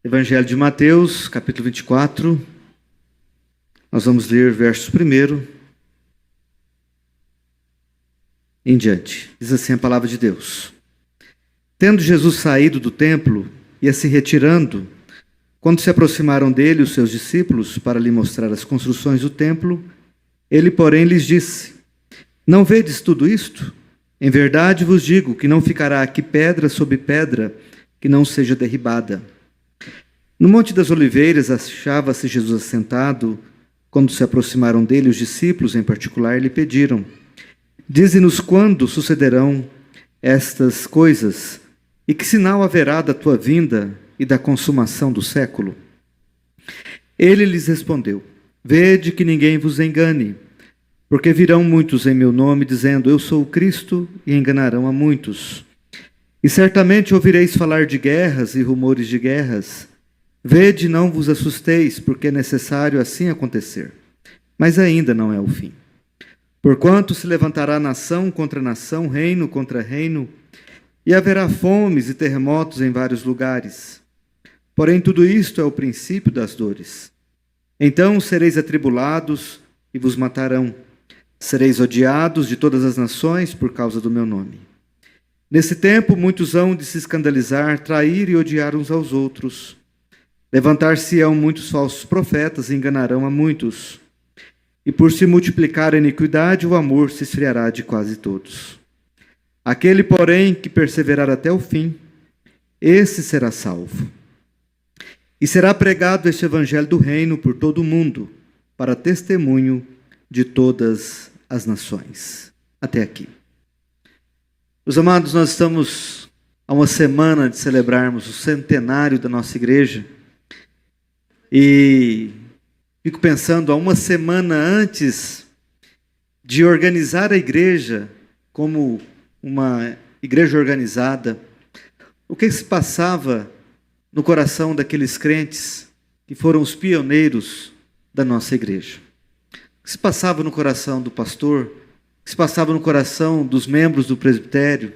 Evangelho de Mateus, capítulo 24. Nós vamos ler versos 1 em diante. Diz assim a palavra de Deus. Tendo Jesus saído do templo, ia se retirando, quando se aproximaram dele os seus discípulos para lhe mostrar as construções do templo, ele, porém, lhes disse: Não vedes tudo isto? Em verdade vos digo que não ficará aqui pedra sobre pedra que não seja derribada. No Monte das Oliveiras achava-se Jesus assentado. Quando se aproximaram dele os discípulos, em particular, lhe pediram: Dize-nos quando sucederão estas coisas, e que sinal haverá da tua vinda e da consumação do século? Ele lhes respondeu: Vede que ninguém vos engane, porque virão muitos em meu nome, dizendo: Eu sou o Cristo, e enganarão a muitos. E certamente ouvireis falar de guerras e rumores de guerras. Vede, não vos assusteis, porque é necessário assim acontecer. Mas ainda não é o fim. Porquanto se levantará nação contra nação, reino contra reino, e haverá fomes e terremotos em vários lugares. Porém, tudo isto é o princípio das dores. Então sereis atribulados e vos matarão. Sereis odiados de todas as nações por causa do meu nome. Nesse tempo, muitos hão de se escandalizar, trair e odiar uns aos outros. Levantar-se-ão muitos falsos profetas e enganarão a muitos. E por se multiplicar a iniquidade, o amor se esfriará de quase todos. Aquele, porém, que perseverar até o fim, esse será salvo. E será pregado este evangelho do reino por todo o mundo, para testemunho de todas as nações. Até aqui. Meus amados, nós estamos a uma semana de celebrarmos o centenário da nossa igreja. E fico pensando, há uma semana antes de organizar a igreja como uma igreja organizada, o que se passava no coração daqueles crentes que foram os pioneiros da nossa igreja? O que se passava no coração do pastor? O que se passava no coração dos membros do presbitério?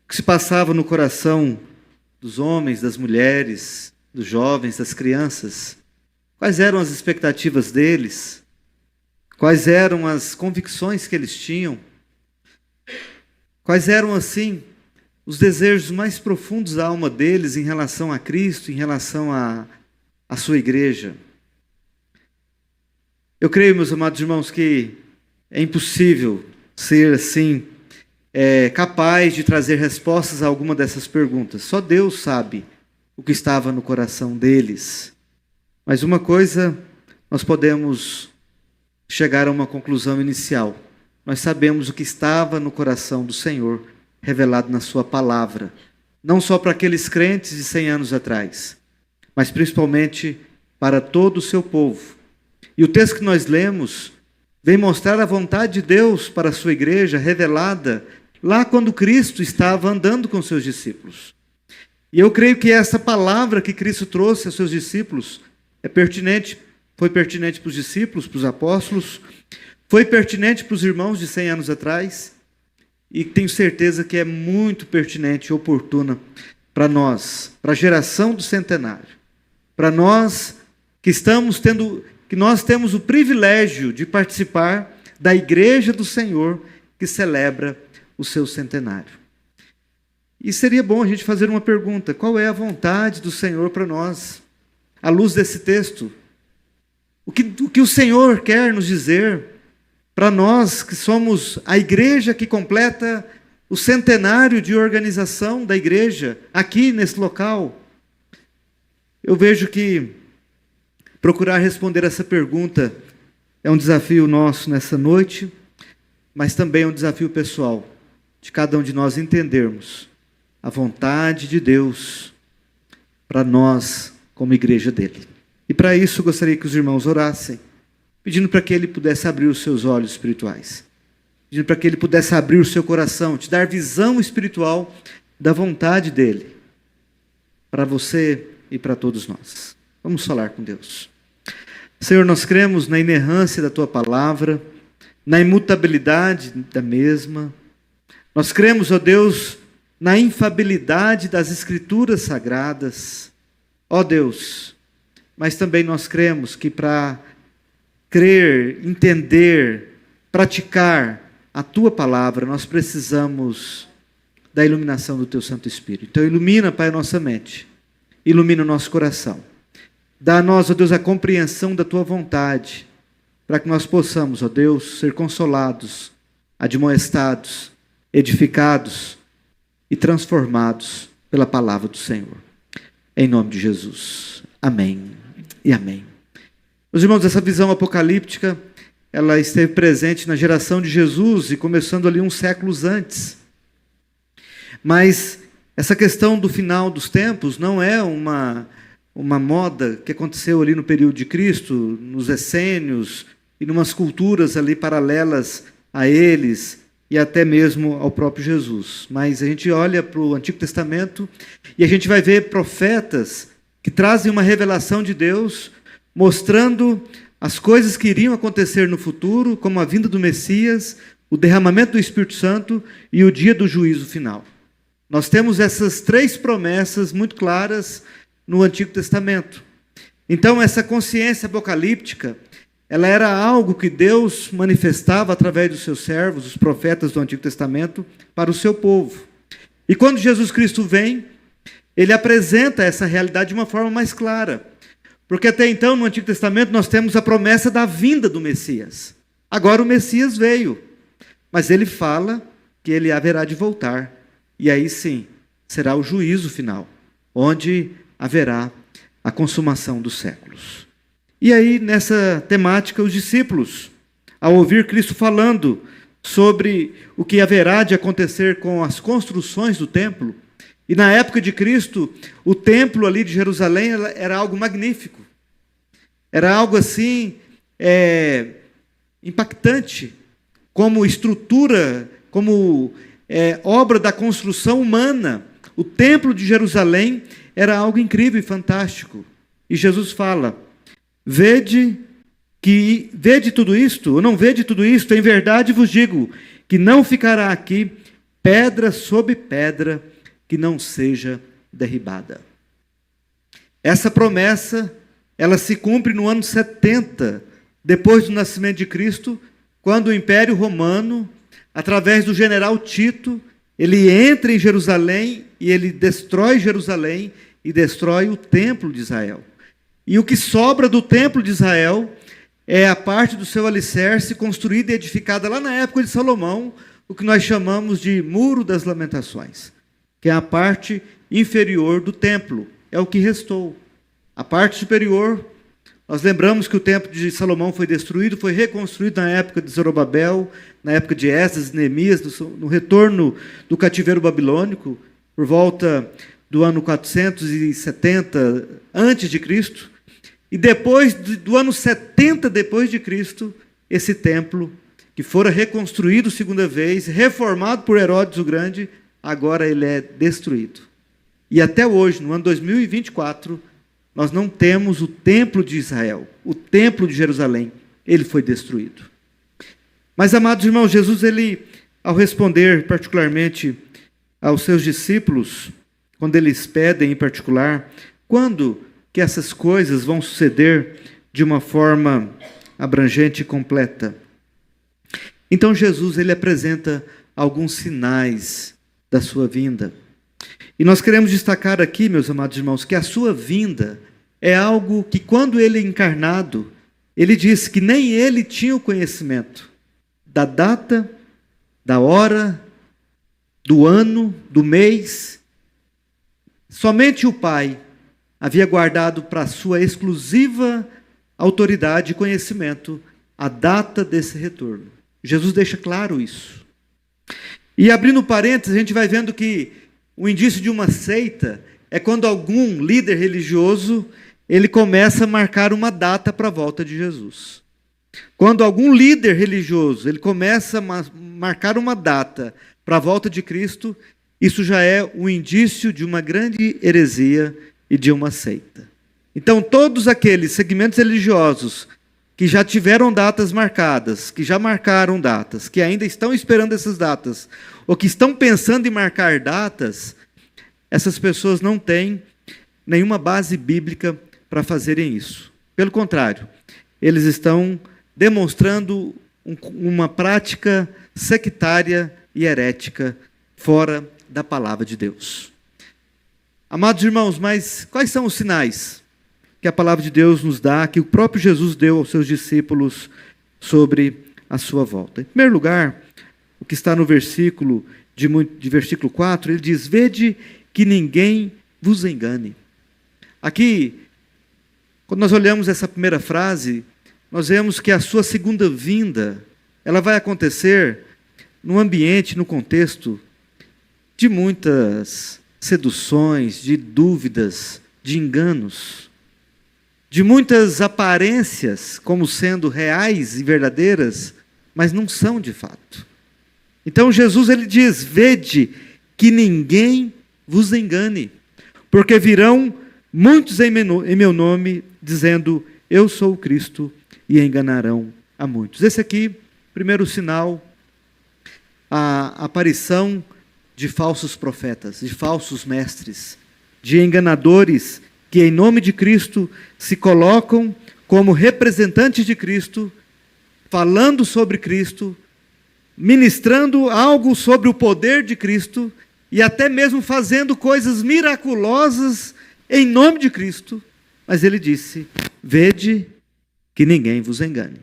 O que se passava no coração dos homens, das mulheres, dos jovens, das crianças? Quais eram as expectativas deles? Quais eram as convicções que eles tinham? Quais eram, assim, os desejos mais profundos da alma deles em relação a Cristo, em relação à sua igreja? Eu creio, meus amados irmãos, que é impossível ser, assim, capaz de trazer respostas a alguma dessas perguntas. Só Deus sabe o que estava no coração deles. Mas uma coisa, nós podemos chegar a uma conclusão inicial. Nós sabemos o que estava no coração do Senhor, revelado na sua palavra. Não só para aqueles crentes de 100 anos atrás, mas principalmente para todo o seu povo. E o texto que nós lemos vem mostrar a vontade de Deus para a sua igreja, revelada lá quando Cristo estava andando com seus discípulos. E eu creio que essa palavra que Cristo trouxe aos seus discípulos foi pertinente para os discípulos, para os apóstolos, foi pertinente para os irmãos de 100 anos atrás, e tenho certeza que é muito pertinente e oportuna para nós, para a geração do centenário, para nós que nós temos o privilégio de participar da igreja do Senhor que celebra o seu centenário. E seria bom a gente fazer uma pergunta: qual é a vontade do Senhor para nós? À luz desse texto, o que o Senhor quer nos dizer para nós que somos a igreja que completa o centenário de organização da igreja aqui nesse local? Eu vejo que procurar responder essa pergunta é um desafio nosso nessa noite, mas também é um desafio pessoal de cada um de nós entendermos a vontade de Deus para nós como igreja dele. E para isso eu gostaria que os irmãos orassem, pedindo para que ele pudesse abrir os seus olhos espirituais, pedindo para que ele pudesse abrir o seu coração, te dar visão espiritual da vontade dele, para você e para todos nós. Vamos falar com Deus. Senhor, nós cremos na inerrância da tua palavra, na imutabilidade da mesma. Nós cremos, ó Deus, na infabilidade das Escrituras Sagradas. ó Deus, mas também nós cremos que para crer, entender, praticar a Tua palavra, nós precisamos da iluminação do Teu Santo Espírito. Então ilumina, Pai, a nossa mente, ilumina o nosso coração. Dá a nós, ó Deus, a compreensão da Tua vontade, para que nós possamos, ó Deus, ser consolados, admoestados, edificados e transformados pela palavra do Senhor. Em nome de Jesus. Amém e amém. Meus irmãos, essa visão apocalíptica, ela esteve presente na geração de Jesus e começando ali uns séculos antes. Mas essa questão do final dos tempos não é uma moda que aconteceu ali no período de Cristo, nos essênios e numas culturas ali paralelas a eles e até mesmo ao próprio Jesus. Mas a gente olha para o Antigo Testamento e a gente vai ver profetas que trazem uma revelação de Deus, mostrando as coisas que iriam acontecer no futuro, como a vinda do Messias, o derramamento do Espírito Santo e o dia do juízo final. Nós temos essas três promessas muito claras no Antigo Testamento. Então, essa consciência apocalíptica, ela era algo que Deus manifestava através dos seus servos, os profetas do Antigo Testamento, para o seu povo. E quando Jesus Cristo vem, ele apresenta essa realidade de uma forma mais clara. Porque até então, no Antigo Testamento, nós temos a promessa da vinda do Messias. Agora o Messias veio, mas ele fala que ele haverá de voltar. E aí sim, será o juízo final, onde haverá a consumação dos séculos. E aí, nessa temática, os discípulos, ao ouvir Cristo falando sobre o que haverá de acontecer com as construções do templo, e na época de Cristo, o templo ali de Jerusalém era algo magnífico. Era algo assim, impactante, como estrutura, como obra da construção humana. O templo de Jerusalém era algo incrível e fantástico. E Jesus fala, vede tudo isto, ou não vede tudo isto, em verdade vos digo, que não ficará aqui pedra sobre pedra que não seja derribada. Essa promessa, ela se cumpre no ano 70, depois do nascimento de Cristo, quando o Império Romano, através do general Tito, ele entra em Jerusalém e ele destrói Jerusalém e destrói o templo de Israel. E o que sobra do templo de Israel é a parte do seu alicerce construída e edificada lá na época de Salomão, o que nós chamamos de Muro das Lamentações, que é a parte inferior do templo, é o que restou. A parte superior, nós lembramos que o templo de Salomão foi destruído, foi reconstruído na época de Zorobabel, na época de Esdras e Neemias, no retorno do cativeiro babilônico, por volta do ano 470 a.C., e depois do ano 70 depois de Cristo, esse templo, que fora reconstruído segunda vez, reformado por Herodes o Grande, agora ele é destruído. E até hoje, no ano 2024, nós não temos o templo de Israel, o templo de Jerusalém, ele foi destruído. Mas, amados irmãos, Jesus, ele, ao responder particularmente aos seus discípulos, quando eles pedem em particular, quando que essas coisas vão suceder de uma forma abrangente e completa? Então Jesus, ele apresenta alguns sinais da sua vinda. E nós queremos destacar aqui, meus amados irmãos, que a sua vinda é algo que, quando ele é encarnado, ele disse que nem ele tinha o conhecimento da data, da hora, do ano, do mês. Somente o Pai havia guardado para sua exclusiva autoridade e conhecimento a data desse retorno. Jesus deixa claro isso. E abrindo parênteses, a gente vai vendo que o indício de uma seita é quando algum líder religioso ele começa a marcar uma data para a volta de Jesus. Quando algum líder religioso ele começa a marcar uma data para a volta de Cristo, isso já é um indício de uma grande heresia e de uma seita. Então, todos aqueles segmentos religiosos que já tiveram datas marcadas, que já marcaram datas, que ainda estão esperando essas datas, ou que estão pensando em marcar datas, essas pessoas não têm nenhuma base bíblica para fazerem isso. Pelo contrário, eles estão demonstrando uma prática sectária e herética fora da palavra de Deus. Amados irmãos, mas quais são os sinais que a palavra de Deus nos dá, que o próprio Jesus deu aos seus discípulos sobre a sua volta? Em primeiro lugar, o que está no versículo de versículo 4, ele diz: vede que ninguém vos engane. Aqui, quando nós olhamos essa primeira frase, nós vemos que a sua segunda vinda, ela vai acontecer num ambiente, no contexto de muitas seduções, de dúvidas, de enganos, de muitas aparências como sendo reais e verdadeiras, mas não são de fato. Então Jesus ele diz: vede que ninguém vos engane, porque virão muitos em meu nome, dizendo: eu sou o Cristo, e enganarão a muitos. Esse aqui, primeiro sinal, a aparição de falsos profetas, de falsos mestres, de enganadores que em nome de Cristo se colocam como representantes de Cristo, falando sobre Cristo, ministrando algo sobre o poder de Cristo e até mesmo fazendo coisas miraculosas em nome de Cristo. Mas ele disse: vede que ninguém vos engane,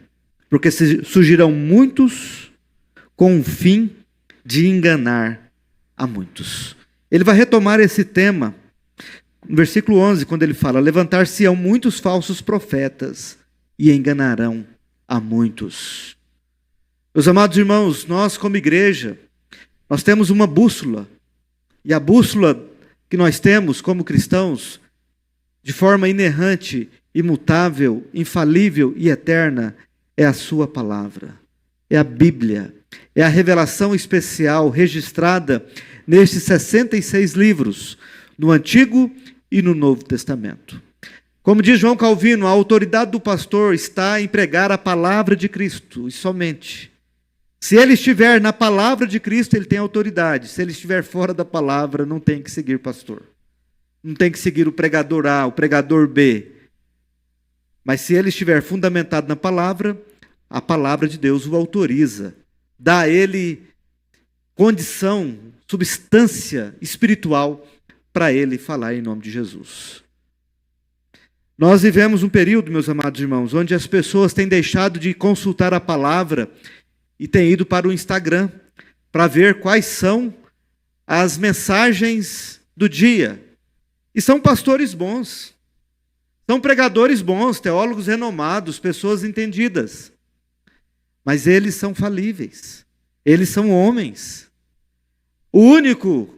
porque surgirão muitos com o fim de enganar a muitos. Ele vai retomar esse tema no versículo 11, quando ele fala: levantar-se-ão muitos falsos profetas e enganarão a muitos. Meus amados irmãos, nós como igreja, nós temos uma bússola, e a bússola que nós temos como cristãos, de forma inerrante, imutável, infalível e eterna, é a sua palavra, é a Bíblia, é a revelação especial registrada nestes 66 livros, no Antigo e no Novo Testamento. Como diz João Calvino, a autoridade do pastor está em pregar a palavra de Cristo, e somente. Se ele estiver na palavra de Cristo, ele tem autoridade. Se ele estiver fora da palavra, não tem que seguir pastor. Não tem que seguir o pregador A, o pregador B. Mas se ele estiver fundamentado na palavra, a palavra de Deus o autoriza. Dá a ele condição, substância espiritual para ele falar em nome de Jesus. Nós vivemos um período, meus amados irmãos, onde as pessoas têm deixado de consultar a palavra e têm ido para o Instagram para ver quais são as mensagens do dia. E são pastores bons, são pregadores bons, teólogos renomados, pessoas entendidas. Mas eles são falíveis, eles são homens. O único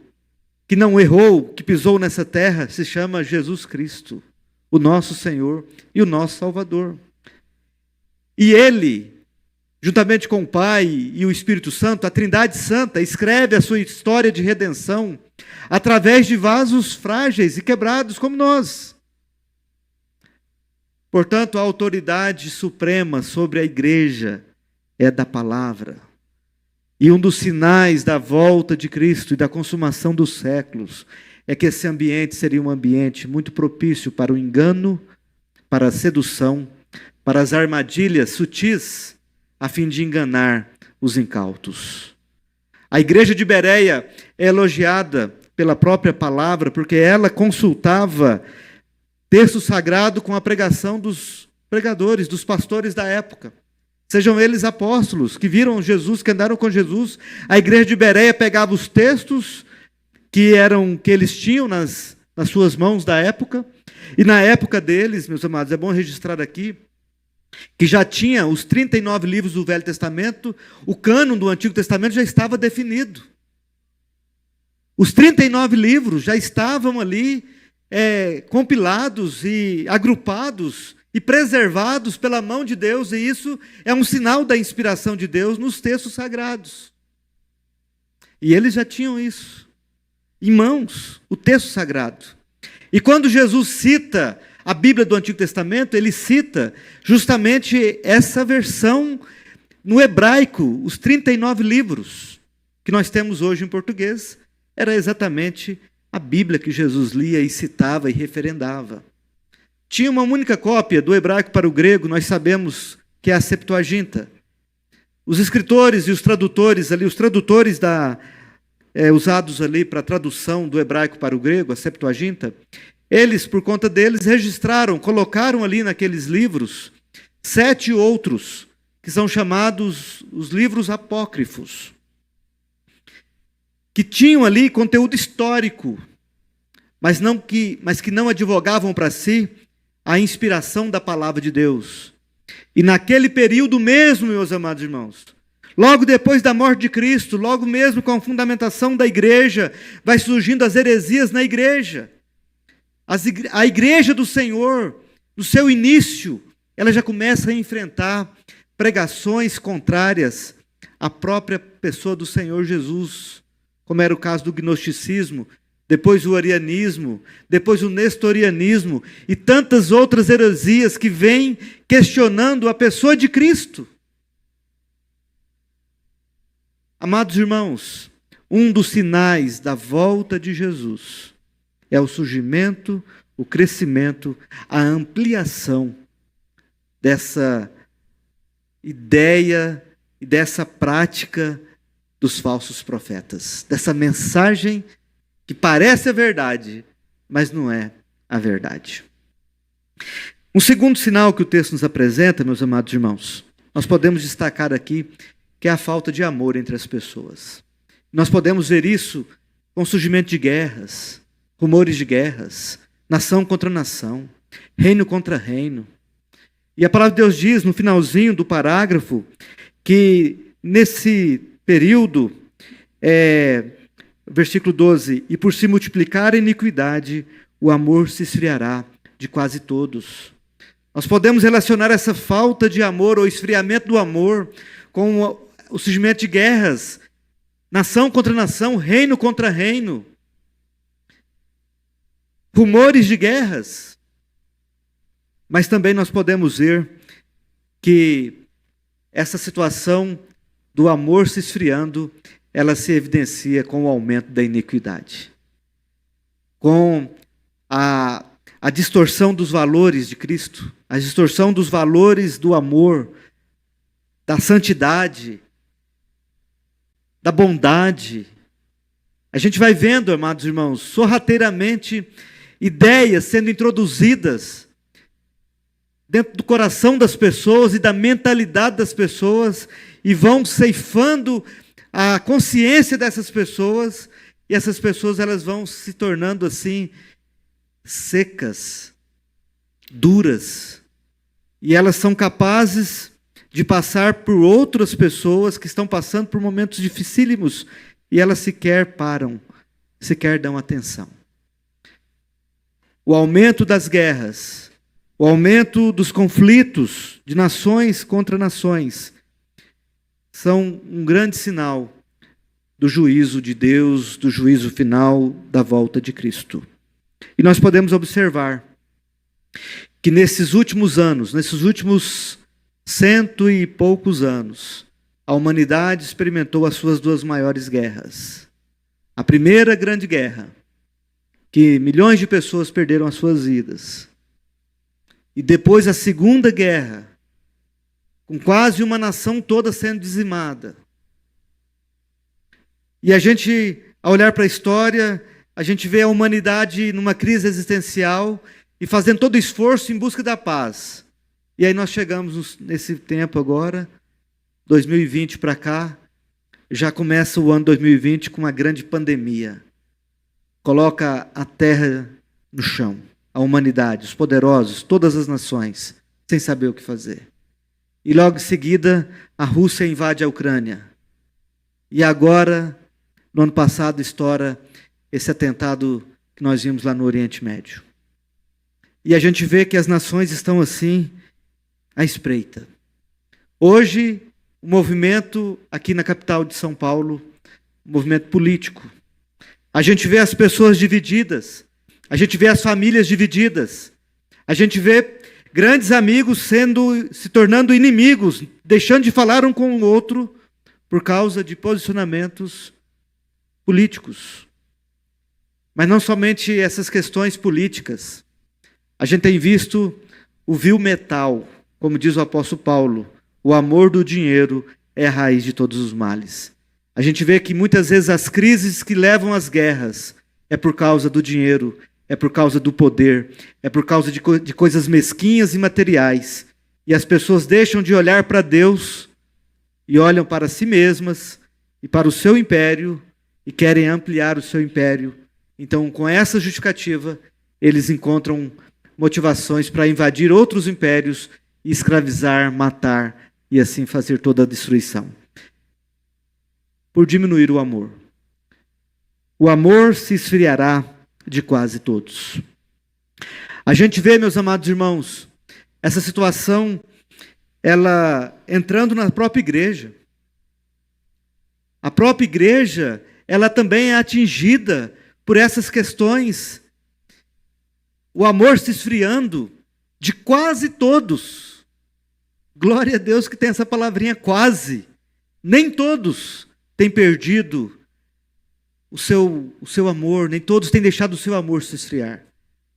que não errou, que pisou nessa terra, se chama Jesus Cristo, o nosso Senhor e o nosso Salvador. E ele, juntamente com o Pai e o Espírito Santo, a Trindade Santa, escreve a sua história de redenção através de vasos frágeis e quebrados como nós. Portanto, a autoridade suprema sobre a igreja é da palavra. E um dos sinais da volta de Cristo e da consumação dos séculos é que esse ambiente seria um ambiente muito propício para o engano, para a sedução, para as armadilhas sutis, a fim de enganar os incautos. A igreja de Bereia é elogiada pela própria palavra, porque ela consultava texto sagrado com a pregação dos pregadores, dos pastores da época. Sejam eles apóstolos, que viram Jesus, que andaram com Jesus. A igreja de Bereia pegava os textos que eles tinham nas suas mãos da época, e na época deles, meus amados, é bom registrar aqui, que já tinha os 39 livros do Velho Testamento, o cânon do Antigo Testamento já estava definido. Os 39 livros já estavam ali compilados e agrupados e preservados pela mão de Deus, e isso é um sinal da inspiração de Deus nos textos sagrados. E eles já tinham isso em mãos, o texto sagrado. E quando Jesus cita a Bíblia do Antigo Testamento, ele cita justamente essa versão no hebraico, os 39 livros que nós temos hoje em português, era exatamente a Bíblia que Jesus lia e citava e referendava. Tinha uma única cópia do hebraico para o grego, nós sabemos que é a Septuaginta. Os escritores e os tradutores ali, os tradutores usados ali para a tradução do hebraico para o grego, a Septuaginta, eles, por conta deles, registraram, colocaram ali naqueles livros 7 outros, que são chamados os livros apócrifos, que tinham ali conteúdo histórico, mas que não advogavam para si a inspiração da palavra de Deus. E naquele período mesmo, meus amados irmãos, logo depois da morte de Cristo, logo mesmo com a fundamentação da igreja, vai surgindo as heresias na igreja. A igreja do Senhor, no seu início, ela já começa a enfrentar pregações contrárias à própria pessoa do Senhor Jesus, como era o caso do gnosticismo, depois o arianismo, depois o nestorianismo e tantas outras heresias que vêm questionando a pessoa de Cristo. Amados irmãos, um dos sinais da volta de Jesus é o surgimento, o crescimento, a ampliação dessa ideia e dessa prática dos falsos profetas, dessa mensagem que parece a verdade, mas não é a verdade. Um segundo sinal que o texto nos apresenta, meus amados irmãos, nós podemos destacar aqui, que é a falta de amor entre as pessoas. Nós podemos ver isso com o surgimento de guerras, rumores de guerras, nação contra nação, reino contra reino. E a palavra de Deus diz, no finalzinho do parágrafo, que nesse período, versículo 12, e por se multiplicar a iniquidade, o amor se esfriará de quase todos. Nós podemos relacionar essa falta de amor ou esfriamento do amor com o surgimento de guerras, nação contra nação, reino contra reino, rumores de guerras. Mas também nós podemos ver que essa situação do amor se esfriando, ela se evidencia com o aumento da iniquidade, com a distorção dos valores de Cristo, a distorção dos valores do amor, da santidade, da bondade. A gente vai vendo, amados irmãos, sorrateiramente ideias sendo introduzidas dentro do coração das pessoas e da mentalidade das pessoas e vão ceifando a consciência dessas pessoas, e essas pessoas elas vão se tornando assim secas, duras, e elas são capazes de passar por outras pessoas que estão passando por momentos dificílimos e elas sequer param, sequer dão atenção. O aumento das guerras, o aumento dos conflitos de nações contra nações são um grande sinal do juízo de Deus, do juízo final da volta de Cristo. E nós podemos observar que nesses últimos anos, nesses últimos 100 e poucos anos, a humanidade experimentou as suas 2 maiores guerras. A primeira grande guerra, que milhões de pessoas perderam as suas vidas. E depois a segunda guerra, com quase uma nação toda sendo dizimada. E a gente, ao olhar para a história, a gente vê a humanidade numa crise existencial e fazendo todo o esforço em busca da paz. E aí nós chegamos nesse tempo agora, 2020 para cá, já começa o ano 2020 com uma grande pandemia. Coloca a terra no chão, a humanidade, os poderosos, todas as nações, sem saber o que fazer. E logo em seguida, a Rússia invade a Ucrânia. E agora, no ano passado, estoura esse atentado que nós vimos lá no Oriente Médio. E a gente vê que as nações estão assim, à espreita. Hoje, o movimento aqui na capital de São Paulo, um movimento político. A gente vê as pessoas divididas, a gente vê as famílias divididas, a gente vê grandes amigos se tornando inimigos, deixando de falar um com o outro por causa de posicionamentos políticos. Mas não somente essas questões políticas. A gente tem visto o vil metal, como diz o apóstolo Paulo, o amor do dinheiro é a raiz de todos os males. A gente vê que muitas vezes as crises que levam às guerras é por causa do dinheiro, é por causa do poder, é por causa de coisas mesquinhas e materiais. E as pessoas deixam de olhar para Deus e olham para si mesmas e para o seu império e querem ampliar o seu império. Então, com essa justificativa, eles encontram motivações para invadir outros impérios e escravizar, matar e assim fazer toda a destruição. Por diminuir o amor. O amor se esfriará de quase todos. A gente vê, meus amados irmãos, essa situação, ela entrando na própria igreja. A própria igreja, ela também é atingida por essas questões. O amor se esfriando de quase todos. Glória a Deus que tem essa palavrinha quase. Nem todos têm perdido o seu amor, nem todos têm deixado o seu amor se esfriar.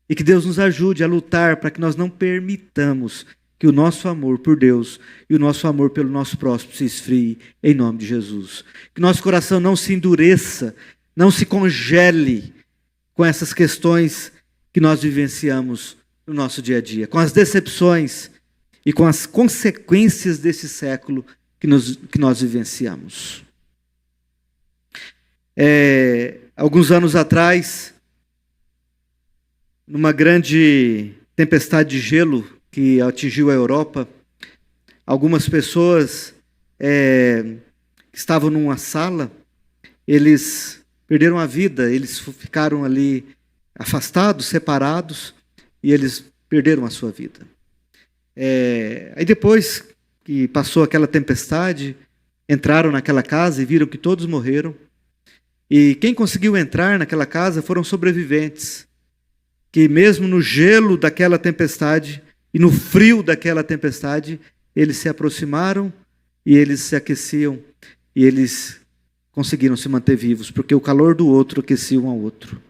E que Deus nos ajude a lutar para que nós não permitamos que o nosso amor por Deus e o nosso amor pelo nosso próximo se esfrie, em nome de Jesus. Que nosso coração não se endureça, não se congele com essas questões que nós vivenciamos no nosso dia a dia, com as decepções e com as consequências desse século que nós vivenciamos. Alguns anos atrás, numa grande tempestade de gelo que atingiu a Europa, algumas pessoas que estavam numa sala, eles perderam a vida, eles ficaram ali afastados, separados, e eles perderam a sua vida. Aí depois que passou aquela tempestade, entraram naquela casa e viram que todos morreram. E quem conseguiu entrar naquela casa foram sobreviventes, que mesmo no gelo daquela tempestade e no frio daquela tempestade, eles se aproximaram e eles se aqueciam e eles conseguiram se manter vivos, porque o calor do outro aquecia um ao outro.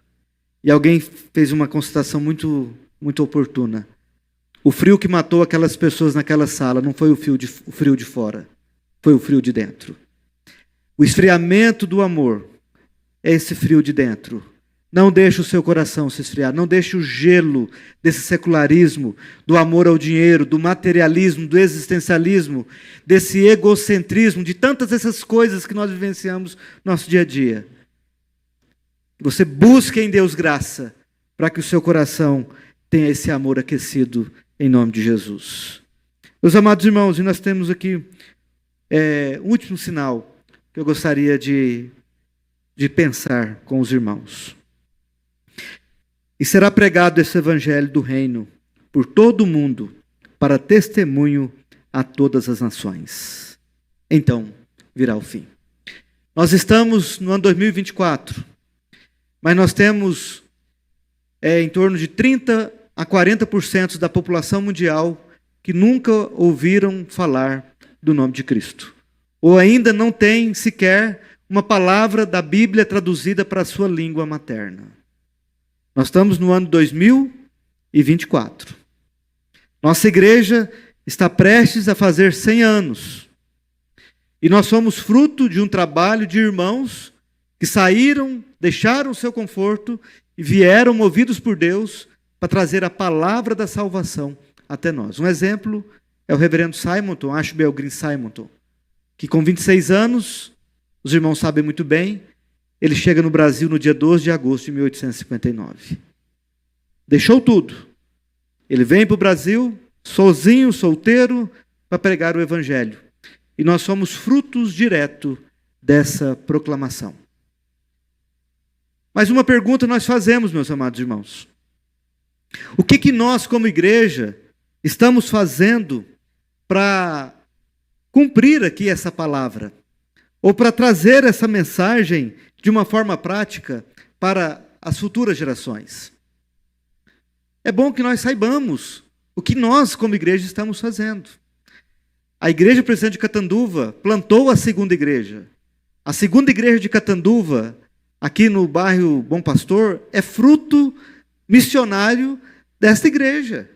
E alguém fez uma constatação muito, muito oportuna. O frio que matou aquelas pessoas naquela sala não foi o frio de fora, foi o frio de dentro. O esfriamento do amor é esse frio de dentro. Não deixe o seu coração se esfriar, não deixe o gelo desse secularismo, do amor ao dinheiro, do materialismo, do existencialismo, desse egocentrismo, de tantas essas coisas que nós vivenciamos no nosso dia a dia. Você busque em Deus graça para que o seu coração tenha esse amor aquecido em nome de Jesus. Meus amados irmãos, e nós temos aqui um último sinal que eu gostaria de pensar com os irmãos. E será pregado esse evangelho do reino por todo o mundo, para testemunho a todas as nações. Então virá o fim. Nós estamos no ano 2024, mas nós temos em torno de 30% a 40% da população mundial que nunca ouviram falar do nome de Cristo. Ou ainda não tem sequer uma palavra da Bíblia traduzida para a sua língua materna. Nós estamos no ano 2024. Nossa igreja está prestes a fazer 100 anos. E nós somos fruto de um trabalho de irmãos que saíram, deixaram o seu conforto e vieram movidos por Deus para trazer a palavra da salvação até nós. Um exemplo é o reverendo Simonton, Ashbel Green Simonton, que com 26 anos, os irmãos sabem muito bem, ele chega no Brasil no dia 12 de agosto de 1859. Deixou tudo. Ele vem para o Brasil, sozinho, solteiro, para pregar o Evangelho. E nós somos frutos direto dessa proclamação. Mas uma pergunta nós fazemos, meus amados irmãos. O que nós, como igreja, estamos fazendo para cumprir aqui essa palavra? Ou para trazer essa mensagem de uma forma prática para as futuras gerações? É bom que nós saibamos o que nós, como igreja, estamos fazendo. A igreja presbiteriana de Catanduva plantou a segunda igreja. A segunda igreja de Catanduva aqui no bairro Bom Pastor, é fruto missionário desta igreja.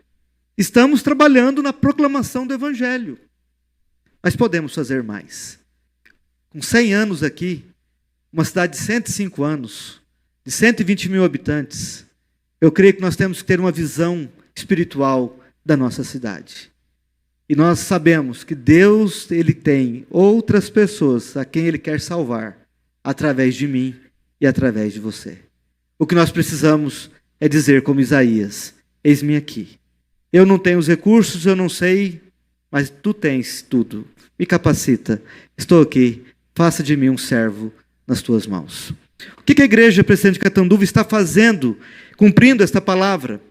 Estamos trabalhando na proclamação do Evangelho. Mas podemos fazer mais. Com 100 anos aqui, uma cidade de 105 anos, de 120 mil habitantes, eu creio que nós temos que ter uma visão espiritual da nossa cidade. E nós sabemos que Deus, Ele tem outras pessoas a quem Ele quer salvar, através de mim e através de você. O que nós precisamos é dizer como Isaías: eis-me aqui. Eu não tenho os recursos, eu não sei, mas tu tens tudo. Me capacita. Estou aqui. Faça de mim um servo nas tuas mãos. O que a igreja Presidente Catanduva está fazendo, cumprindo esta palavra?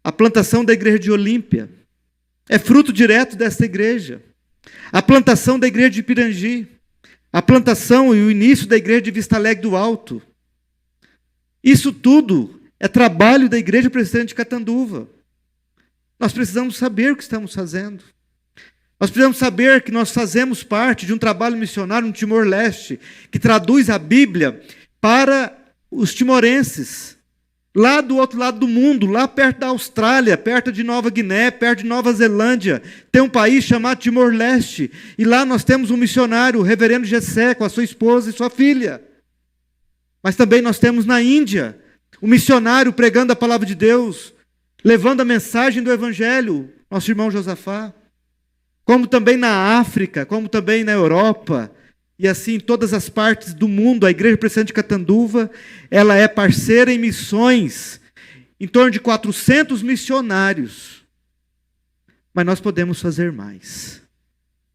A plantação da igreja de Olímpia é fruto direto desta igreja. A plantação da igreja de Pirangi. A plantação e o início da igreja de Vista Alegre do Alto. Isso tudo é trabalho da igreja Presidente Catanduva. Nós precisamos saber o que estamos fazendo. Nós precisamos saber que nós fazemos parte de um trabalho missionário no Timor-Leste, que traduz a Bíblia para os timorenses, lá do outro lado do mundo, lá perto da Austrália, perto de Nova Guiné, perto de Nova Zelândia, tem um país chamado Timor-Leste, e lá nós temos um missionário, o reverendo Gessé, com a sua esposa e sua filha. Mas também nós temos na Índia, um missionário pregando a palavra de Deus, levando a mensagem do Evangelho, nosso irmão Josafá. Como também na África, como também na Europa, e assim em todas as partes do mundo, a Igreja Presidente Catanduva, ela é parceira em missões, em torno de 400 missionários. Mas nós podemos fazer mais.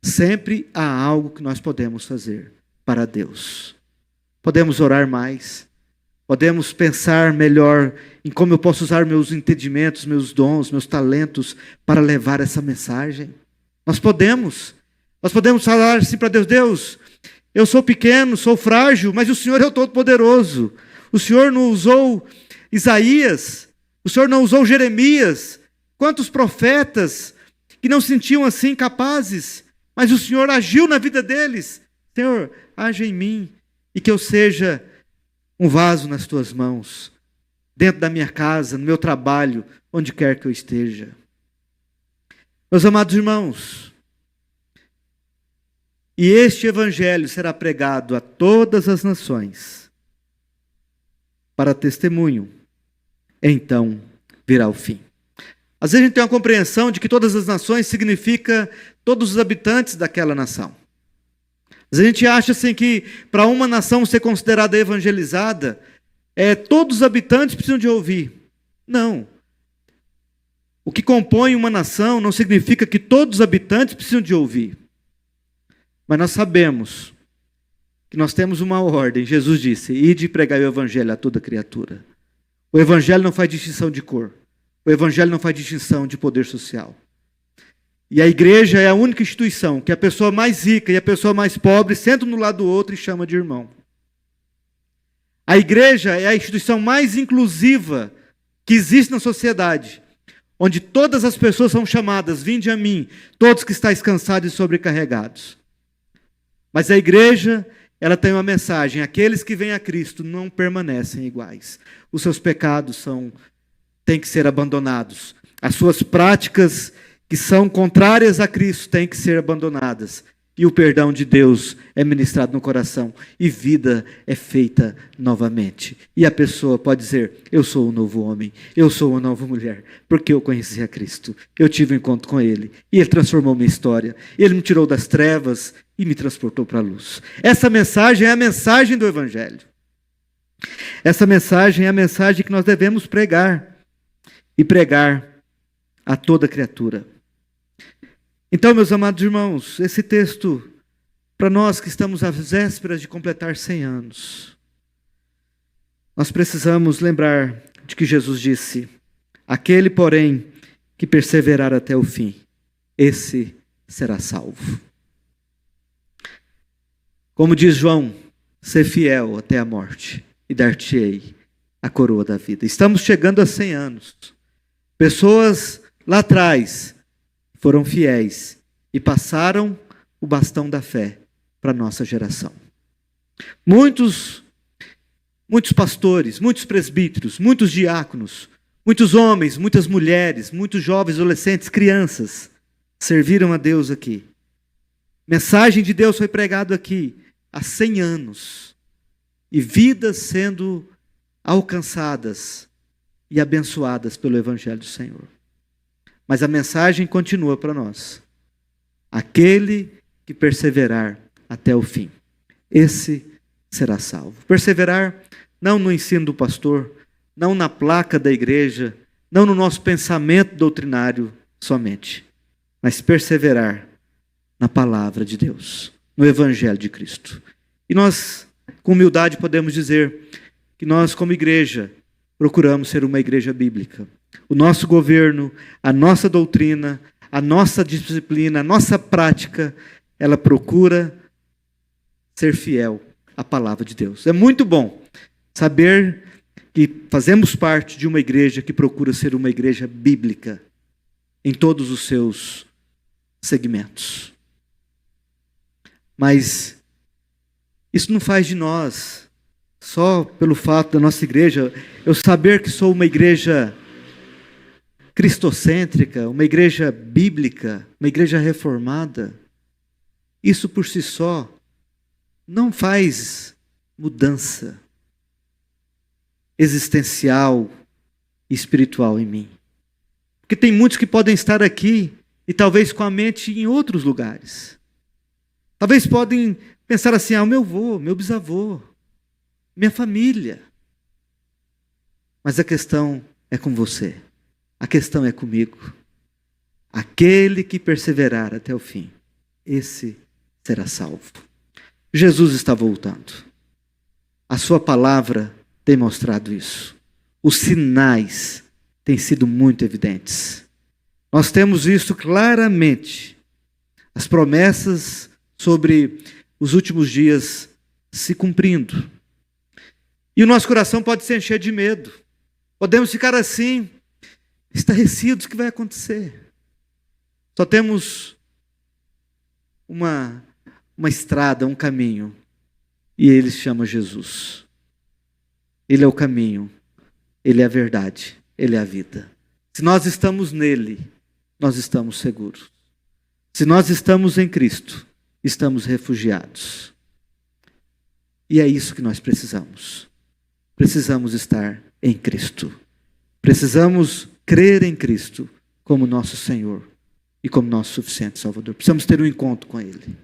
Sempre há algo que nós podemos fazer para Deus. Podemos orar mais, podemos pensar melhor em como eu posso usar meus entendimentos, meus dons, meus talentos para levar essa mensagem. Nós podemos falar assim para Deus: Deus, eu sou pequeno, sou frágil, mas o Senhor é o Todo-Poderoso. O Senhor não usou Isaías, o Senhor não usou Jeremias. Quantos profetas que não se sentiam assim capazes, mas o Senhor agiu na vida deles. Senhor, age em mim e que eu seja um vaso nas tuas mãos, dentro da minha casa, no meu trabalho, onde quer que eu esteja. Meus amados irmãos, e este evangelho será pregado a todas as nações, para testemunho, então virá o fim. Às vezes a gente tem uma compreensão de que todas as nações significa todos os habitantes daquela nação. Às vezes a gente acha assim que para uma nação ser considerada evangelizada, todos os habitantes precisam de ouvir. Não. O que compõe uma nação não significa que todos os habitantes precisam de ouvir. Mas nós sabemos que nós temos uma ordem. Jesus disse: ide e pregai o evangelho a toda criatura. O evangelho não faz distinção de cor. O evangelho não faz distinção de poder social. E a igreja é a única instituição que a pessoa mais rica e a pessoa mais pobre sentam no lado do outro e chamam de irmão. A igreja é a instituição mais inclusiva que existe na sociedade, onde todas as pessoas são chamadas: vinde a mim, todos que estáis cansados e sobrecarregados. Mas a igreja, ela tem uma mensagem: aqueles que vêm a Cristo não permanecem iguais. Os seus pecados têm que ser abandonados. As suas práticas que são contrárias a Cristo têm que ser abandonadas. E o perdão de Deus é ministrado no coração. E vida é feita novamente. E a pessoa pode dizer: eu sou um novo homem, eu sou uma nova mulher, porque eu conheci a Cristo. Eu tive um encontro com Ele. E Ele transformou minha história. Ele me tirou das trevas e me transportou para a luz. Essa mensagem é a mensagem do Evangelho. Essa mensagem é a mensagem que nós devemos pregar. E pregar a toda criatura. Então, meus amados irmãos, esse texto, para nós que estamos às vésperas de completar 100 anos, nós precisamos lembrar de que Jesus disse: aquele, porém, que perseverar até o fim, esse será salvo. Como diz João: ser fiel até a morte, e dar-te-ei a coroa da vida. Estamos chegando a 100 anos. Pessoas lá atrás foram fiéis e passaram o bastão da fé para a nossa geração. Muitos muitos pastores, muitos presbíteros, muitos diáconos, muitos homens, muitas mulheres, muitos jovens, adolescentes, crianças serviram a Deus aqui. Mensagem de Deus foi pregada aqui há 100 anos. E vidas sendo alcançadas e abençoadas pelo Evangelho do Senhor. Mas a mensagem continua para nós. Aquele que perseverar até o fim, esse será salvo. Perseverar não no ensino do pastor, não na placa da igreja, não no nosso pensamento doutrinário somente, mas perseverar na palavra de Deus, no Evangelho de Cristo. E nós, com humildade, podemos dizer que nós, como igreja, procuramos ser uma igreja bíblica. O nosso governo, a nossa doutrina, a nossa disciplina, a nossa prática, ela procura ser fiel à palavra de Deus. É muito bom saber que fazemos parte de uma igreja que procura ser uma igreja bíblica em todos os seus segmentos. Mas isso não faz de nós, só pelo fato da nossa igreja, eu saber que sou uma igreja cristocêntrica, uma igreja bíblica, uma igreja reformada, isso por si só não faz mudança existencial e espiritual em mim. Porque tem muitos que podem estar aqui e talvez com a mente em outros lugares. Talvez podem pensar assim, o meu avô, meu bisavô, minha família. Mas a questão é com você. A questão é comigo. Aquele que perseverar até o fim, esse será salvo. Jesus está voltando. A sua palavra tem mostrado isso. Os sinais têm sido muito evidentes. Nós temos visto claramente as promessas sobre os últimos dias se cumprindo. E o nosso coração pode se encher de medo. Podemos ficar assim, estarrecidos, o que vai acontecer? Só temos uma estrada, um caminho, e ele se chama Jesus. Ele é o caminho, ele é a verdade, ele é a vida. Se nós estamos nele, nós estamos seguros. Se nós estamos em Cristo, estamos refugiados. E é isso que nós precisamos. Precisamos estar em Cristo. Precisamos crer em Cristo como nosso Senhor e como nosso suficiente Salvador. Precisamos ter um encontro com Ele.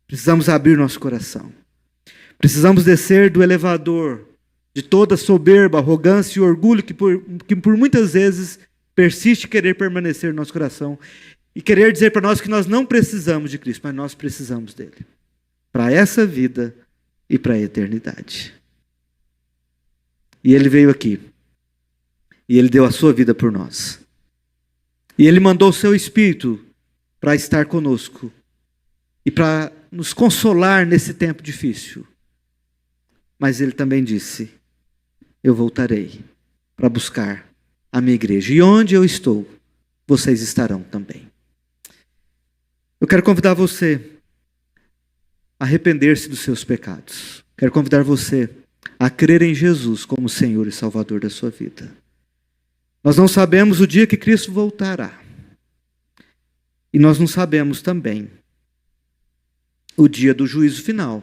Precisamos abrir nosso coração. Precisamos descer do elevador de toda soberba, arrogância e orgulho que por muitas vezes persiste querer permanecer no nosso coração e querer dizer para nós que nós não precisamos de Cristo, mas nós precisamos dele. Para essa vida e para a eternidade. E ele veio aqui. E ele deu a sua vida por nós. E ele mandou o seu Espírito para estar conosco. E para nos consolar nesse tempo difícil. Mas ele também disse, eu voltarei para buscar a minha igreja. E onde eu estou, vocês estarão também. Eu quero convidar você a arrepender-se dos seus pecados. Quero convidar você a crer em Jesus como Senhor e Salvador da sua vida. Nós não sabemos o dia que Cristo voltará. E nós não sabemos também o dia do juízo final.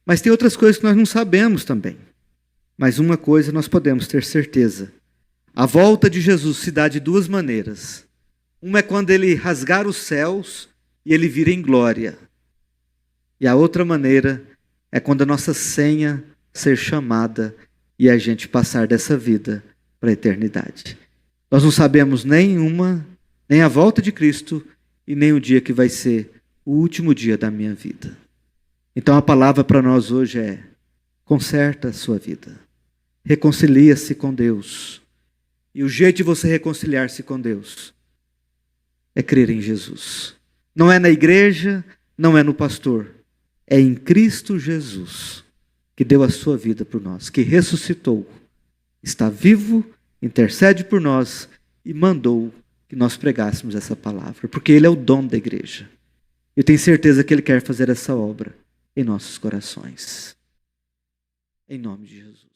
Mas tem outras coisas que nós não sabemos também. Mas uma coisa nós podemos ter certeza. A volta de Jesus se dá de duas maneiras. Uma é quando ele rasgar os céus e ele vir em glória. E a outra maneira é quando a nossa senha ser chamada e a gente passar dessa vida para a eternidade. Nós não sabemos nem a volta de Cristo e nem o dia que vai ser o último dia da minha vida. Então a palavra para nós hoje é: conserta a sua vida. Reconcilia-se com Deus. E o jeito de você reconciliar-se com Deus é crer em Jesus. Não é na igreja, não é no pastor. É em Cristo Jesus, que deu a sua vida por nós, que ressuscitou, está vivo, intercede por nós e mandou que nós pregássemos essa palavra, porque Ele é o dono da igreja. Eu tenho certeza que Ele quer fazer essa obra em nossos corações. em nome de Jesus.